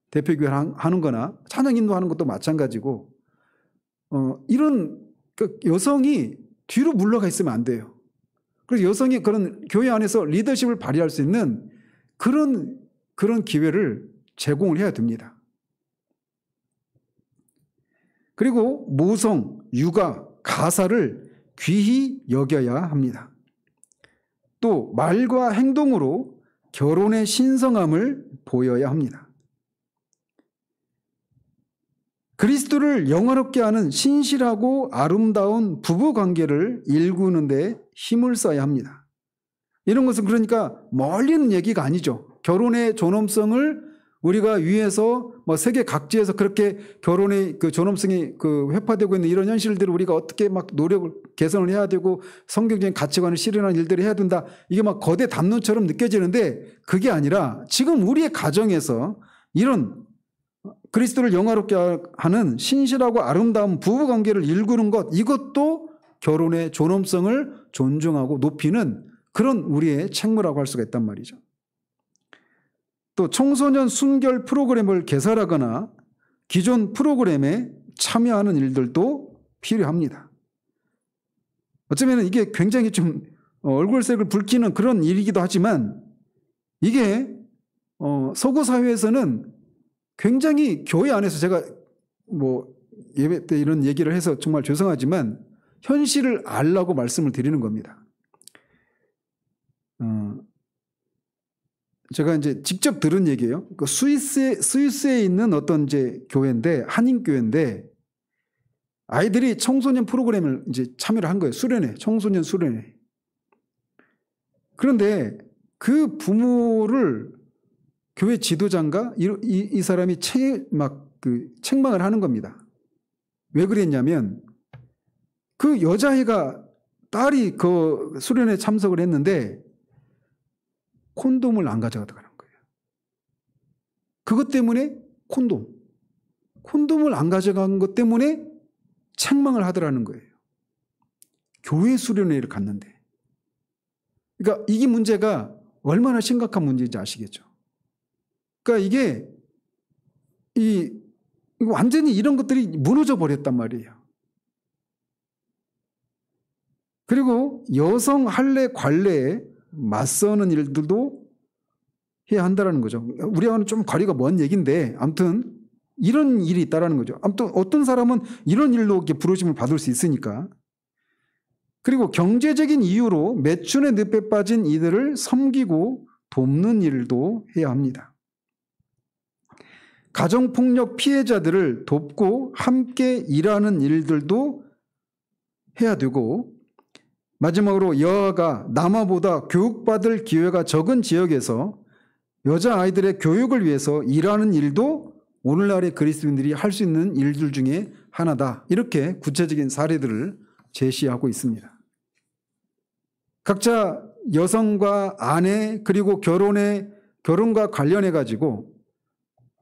대표교회를 하는 거나 찬양 인도하는 것도 마찬가지고 이런 여성이 뒤로 물러가 있으면 안 돼요. 그래서 여성이 그런 교회 안에서 리더십을 발휘할 수 있는 그런 기회를 제공을 해야 됩니다. 그리고 모성, 육아, 가사를 귀히 여겨야 합니다. 또 말과 행동으로 결혼의 신성함을 보여야 합니다. 그리스도를 영화롭게 하는 신실하고 아름다운 부부관계를 일구는 데 힘을 써야 합니다. 이런 것은 그러니까 멀리 있는 얘기가 아니죠. 결혼의 존엄성을 우리가 위해서 세계 각지에서 그렇게 결혼의 그 존엄성이 회파되고 있는 이런 현실들을 우리가 어떻게 막 노력을 개선을 해야 되고 성경적인 가치관을 실현하는 일들을 해야 된다. 이게 막 거대 담론처럼 느껴지는데 그게 아니라 지금 우리의 가정에서 이런 그리스도를 영화롭게 하는 신실하고 아름다운 부부관계를 일구는 것, 이것도 결혼의 존엄성을 존중하고 높이는 그런 우리의 책무라고 할 수가 있단 말이죠. 또 청소년 순결 프로그램을 개설하거나 기존 프로그램에 참여하는 일들도 필요합니다. 어쩌면 이게 굉장히 좀 얼굴색을 붉히는 그런 일이기도 하지만 이게 서구 사회에서는 굉장히 교회 안에서 제가 예배 때 이런 얘기를 해서 정말 죄송하지만 현실을 알라고 말씀을 드리는 겁니다. 제가 이제 직접 들은 얘기예요. 그 스위스에 있는 어떤 이제 교회인데, 한인교회인데, 아이들이 청소년 프로그램을 이제 참여를 한 거예요. 수련회, 청소년 수련회. 그런데 그 부모를 교회 지도자인가? 이 사람이 책망을 하는 겁니다. 왜 그랬냐면, 그 여자애가, 딸이 그 수련회에 참석을 했는데, 콘돔을 안 가져가는 거예요. 그것 때문에 콘돔을 안 가져간 것 때문에 책망을 하더라는 거예요. 교회 수련회를 갔는데. 그러니까 이게 문제가 얼마나 심각한 문제인지 아시겠죠? 그러니까 이게 완전히 이런 것들이 무너져 버렸단 말이에요. 그리고 여성 할례 관례에 맞서는 일들도 해야 한다는 거죠. 우리와는 좀 거리가 먼 얘기인데 아무튼 이런 일이 있다는 거죠. 아무튼 어떤 사람은 이런 일로 이렇게 부르심을 받을 수 있으니까. 그리고 경제적인 이유로 매춘의 늪에 빠진 이들을 섬기고 돕는 일도 해야 합니다. 가정폭력 피해자들을 돕고 함께 일하는 일들도 해야 되고, 마지막으로 여아가 남아보다 교육받을 기회가 적은 지역에서 여자아이들의 교육을 위해서 일하는 일도 오늘날의 그리스도인들이 할 수 있는 일들 중에 하나다. 이렇게 구체적인 사례들을 제시하고 있습니다. 각자 여성과 아내 그리고 결혼과 관련해 가지고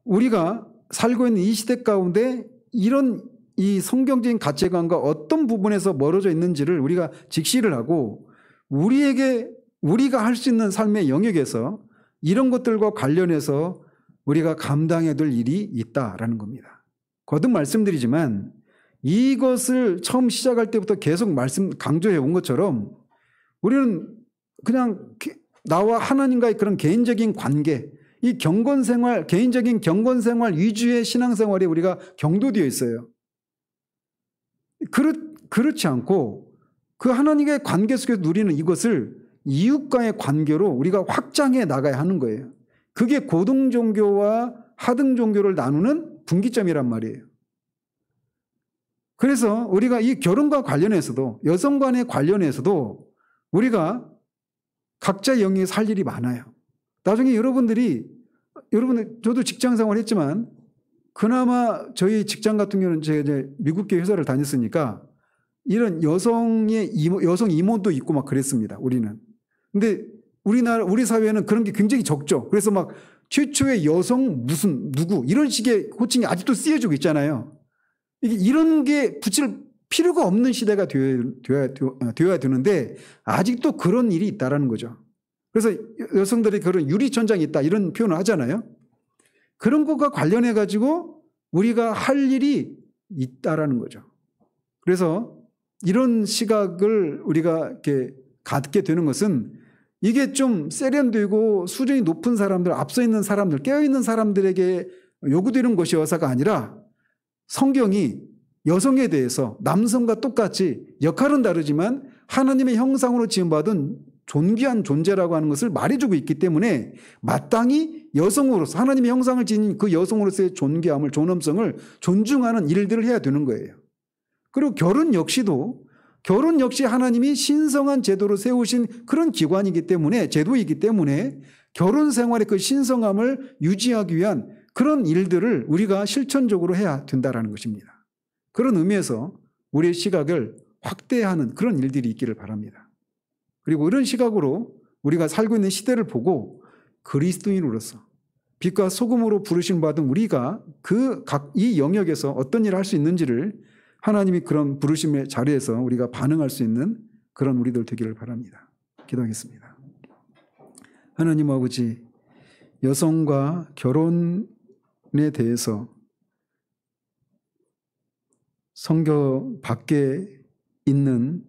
우리가 살고 있는 이 시대 가운데 이런 이 성경적인 가치관과 어떤 부분에서 멀어져 있는지를 우리가 직시를 하고 우리가 할 수 있는 삶의 영역에서 이런 것들과 관련해서 우리가 감당해야 될 일이 있다라는 겁니다. 거듭 말씀드리지만 이것을 처음 시작할 때부터 계속 강조해 온 것처럼 우리는 그냥 나와 하나님과의 그런 개인적인 관계, 이 경건생활, 개인적인 경건생활 위주의 신앙생활에 우리가 경도되어 있어요. 그렇지 않고 그 하나님과의 관계 속에서 누리는 이것을 이웃과의 관계로 우리가 확장해 나가야 하는 거예요. 그게 고등종교와 하등종교를 나누는 분기점이란 말이에요. 그래서 우리가 이 결혼과 관련해서도 여성 간의 관련해서도 우리가 각자 영역에서 할 일이 많아요. 나중에 저도 직장 생활 했지만 그나마 저희 직장 같은 경우는 제가 이제 미국계 회사를 다녔으니까 이런 여성 임원도 있고 막 그랬습니다. 우리는. 근데 우리 사회에는 그런 게 굉장히 적죠. 그래서 막 최초의 여성 무슨 누구 이런 식의 호칭이 아직도 쓰여지고 있잖아요. 이런 게 붙일 필요가 없는 시대가 되어야 되는데 아직도 그런 일이 있다라는 거죠. 그래서 여성들이 그런 유리천장이 있다 이런 표현을 하잖아요. 그런 것과 관련해 가지고 우리가 할 일이 있다라는 거죠. 그래서 이런 시각을 우리가 이렇게 갖게 되는 것은 이게 좀 세련되고 수준이 높은 사람들, 앞서 있는 사람들, 깨어있는 사람들에게 요구되는 것이어서가 아니라 성경이 여성에 대해서 남성과 똑같이 역할은 다르지만 하나님의 형상으로 지음받은 존귀한 존재라고 하는 것을 말해주고 있기 때문에 마땅히 여성으로서 하나님의 형상을 지닌 그 여성으로서의 존귀함을, 존엄성을 존중하는 일들을 해야 되는 거예요. 그리고 결혼 역시 하나님이 신성한 제도로 세우신 그런 기관이기 때문에, 제도이기 때문에 결혼 생활의 그 신성함을 유지하기 위한 그런 일들을 우리가 실천적으로 해야 된다는 것입니다. 그런 의미에서 우리의 시각을 확대하는 그런 일들이 있기를 바랍니다. 그리고 이런 시각으로 우리가 살고 있는 시대를 보고 그리스도인으로서 빛과 소금으로 부르심 받은 우리가 이 영역에서 어떤 일을 할 수 있는지를 하나님이 그런 부르심의 자리에서 우리가 반응할 수 있는 그런 우리들 되기를 바랍니다. 기도하겠습니다. 하나님 아버지, 여성과 결혼에 대해서 성경 밖에 있는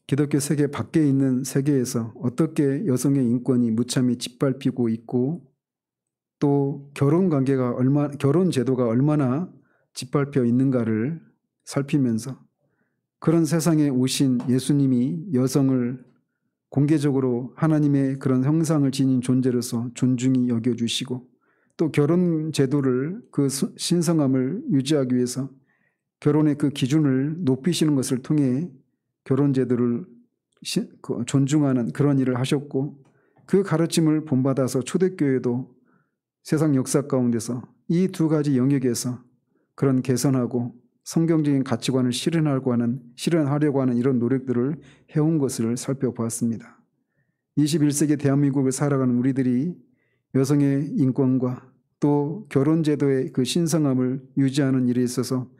기독교 세계 밖에 있는 세계에서 어떻게 여성의 인권이 무참히 짓밟히고 있고 또 결혼 제도가 얼마나 짓밟혀 있는가를 살피면서 그런 세상에 오신 예수님이 여성을 공개적으로 하나님의 그런 형상을 지닌 존재로서 존중히 여겨주시고 또 결혼 제도를 그 신성함을 유지하기 위해서 결혼의 그 기준을 높이시는 것을 통해 결혼 제도를 존중하는 그런 일을 하셨고 그 가르침을 본받아서 초대교회도 세상 역사 가운데서 이 두 가지 영역에서 그런 개선하고 성경적인 가치관을 실현하려고 하는 이런 노력들을 해온 것을 살펴보았습니다. 21세기 대한민국을 살아가는 우리들이 여성의 인권과 또 결혼제도의 그 신성함을 유지하는 일에 있어서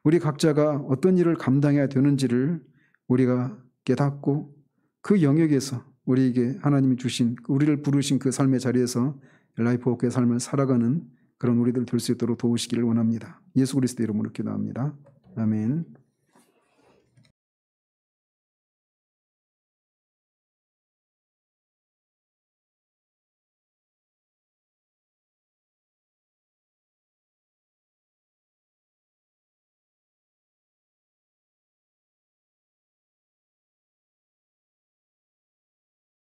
우리 각자가 어떤 일을 감당해야 되는지를 우리가 깨닫고 그 영역에서 우리에게 하나님이 주신 우리를 부르신 그 삶의 자리에서 라이프 워크의 삶을 살아가는 그런 우리들 될 수 있도록 도우시기를 원합니다. 예수 그리스도 이름으로 기도합니다. 아멘.